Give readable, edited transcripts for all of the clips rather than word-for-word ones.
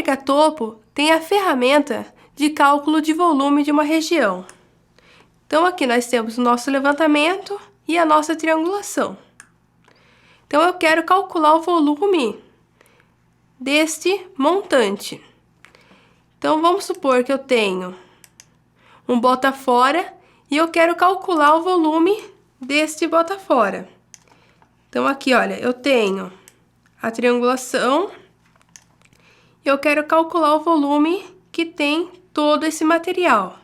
marca-topo tem a ferramenta de cálculo de volume de uma região. Então, aqui nós temos o nosso levantamento e a nossa triangulação. Então, eu quero calcular o volume deste montante. Então, vamos supor que eu tenho um bota fora e eu quero calcular o volume deste bota fora. Então, aqui, olha, eu tenho a triangulação e eu quero calcular o volume que tem todo esse material.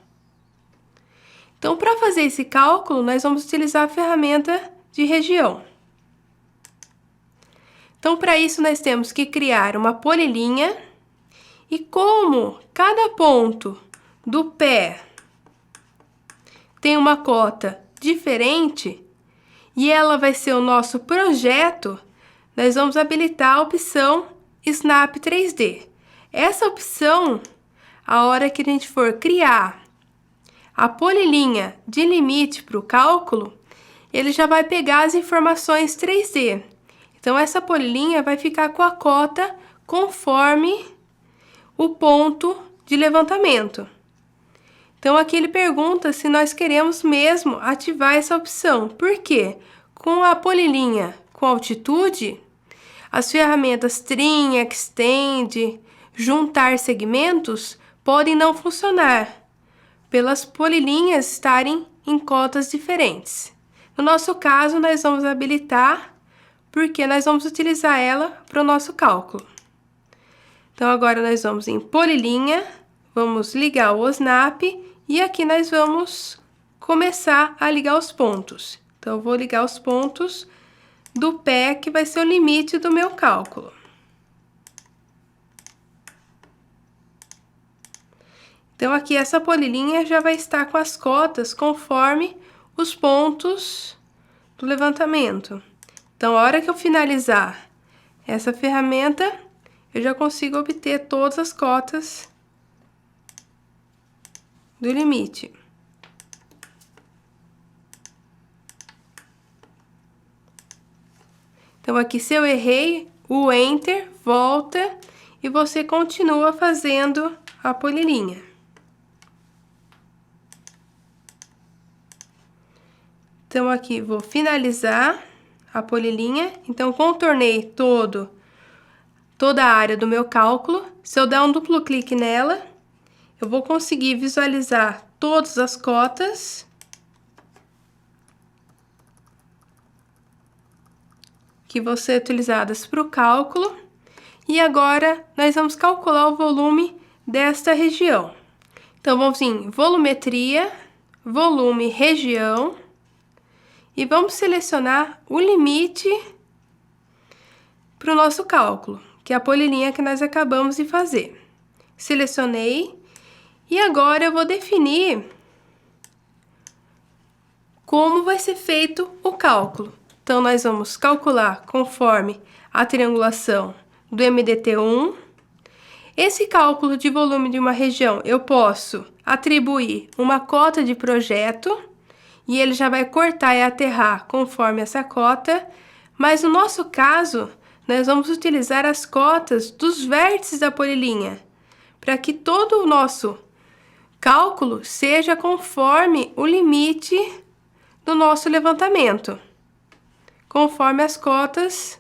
Então, para fazer esse cálculo, nós vamos utilizar a ferramenta de região. Então, para isso, nós temos que criar uma polilinha e como cada ponto do pé tem uma cota diferente e ela vai ser o nosso projeto, nós vamos habilitar a opção Snap 3D. Essa opção, a hora que a gente for criar a polilinha de limite para o cálculo, ele já vai pegar as informações 3D. Então, essa polilinha vai ficar com a cota conforme o ponto de levantamento. Então, aqui ele pergunta se nós queremos mesmo ativar essa opção. Por quê? Com a polilinha com altitude, as ferramentas Trim, Extend, Juntar segmentos podem não funcionar, pelas polilinhas estarem em cotas diferentes. No nosso caso, nós vamos habilitar, porque nós vamos utilizar ela para o nosso cálculo. Então, agora nós vamos em polilinha, vamos ligar o Snap e aqui nós vamos começar a ligar os pontos. Então, eu vou ligar os pontos do pé, que vai ser o limite do meu cálculo. Então, aqui essa polilinha já vai estar com as cotas conforme os pontos do levantamento. Então, a hora que eu finalizar essa ferramenta, eu já consigo obter todas as cotas do limite. Então, aqui se eu errei, o Enter volta e você continua fazendo a polilinha. Então, aqui vou finalizar a polilinha. Então, contornei toda a área do meu cálculo. Se eu der um duplo clique nela, eu vou conseguir visualizar todas as cotas que vão ser utilizadas para o cálculo. E agora, nós vamos calcular o volume desta região. Então, vamos em volumetria, volume, região, e vamos selecionar o limite para o nosso cálculo, que é a polilinha que nós acabamos de fazer. Selecionei, e agora eu vou definir como vai ser feito o cálculo. Então, nós vamos calcular conforme a triangulação do MDT1. Esse cálculo de volume de uma região, eu posso atribuir uma cota de projeto, e ele já vai cortar e aterrar conforme essa cota, mas no nosso caso, nós vamos utilizar as cotas dos vértices da polilinha, para que todo o nosso cálculo seja conforme o limite do nosso levantamento, conforme as cotas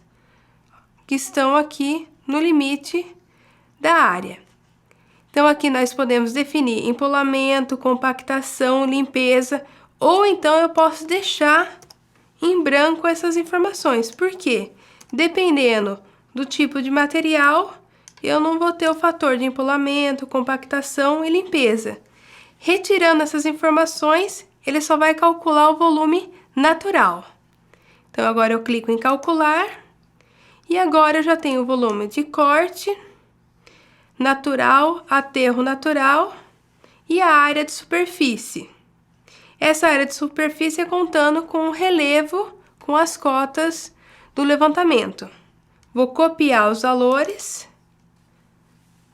que estão aqui no limite da área. Então, aqui nós podemos definir empolamento, compactação, limpeza, ou então eu posso deixar em branco essas informações. Por quê? Dependendo do tipo de material, eu não vou ter o fator de empolamento, compactação e limpeza. Retirando essas informações, ele só vai calcular o volume natural. Então, agora eu clico em calcular, e agora eu já tenho o volume de corte, natural, aterro natural e a área de superfície. Essa área de superfície é contando com o relevo com as cotas do levantamento. Vou copiar os valores,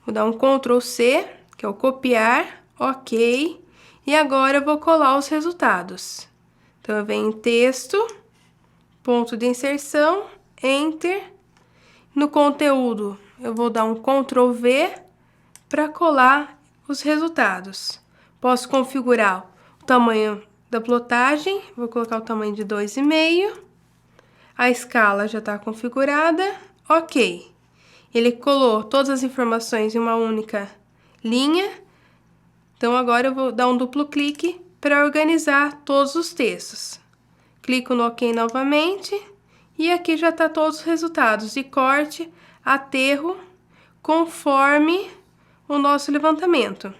vou dar um Ctrl C, que é o copiar, ok, e agora eu vou colar os resultados. Então, eu venho em texto, ponto de inserção, Enter. No conteúdo, eu vou dar um Ctrl V para colar os resultados. Posso configurar o tamanho da plotagem, vou colocar o tamanho de 2,5. A escala já está configurada, ok. Ele colou todas as informações em uma única linha. Então, agora eu vou dar um duplo clique para organizar todos os textos. Clico no OK novamente e aqui já está todos os resultados de corte, aterro, conforme o nosso levantamento.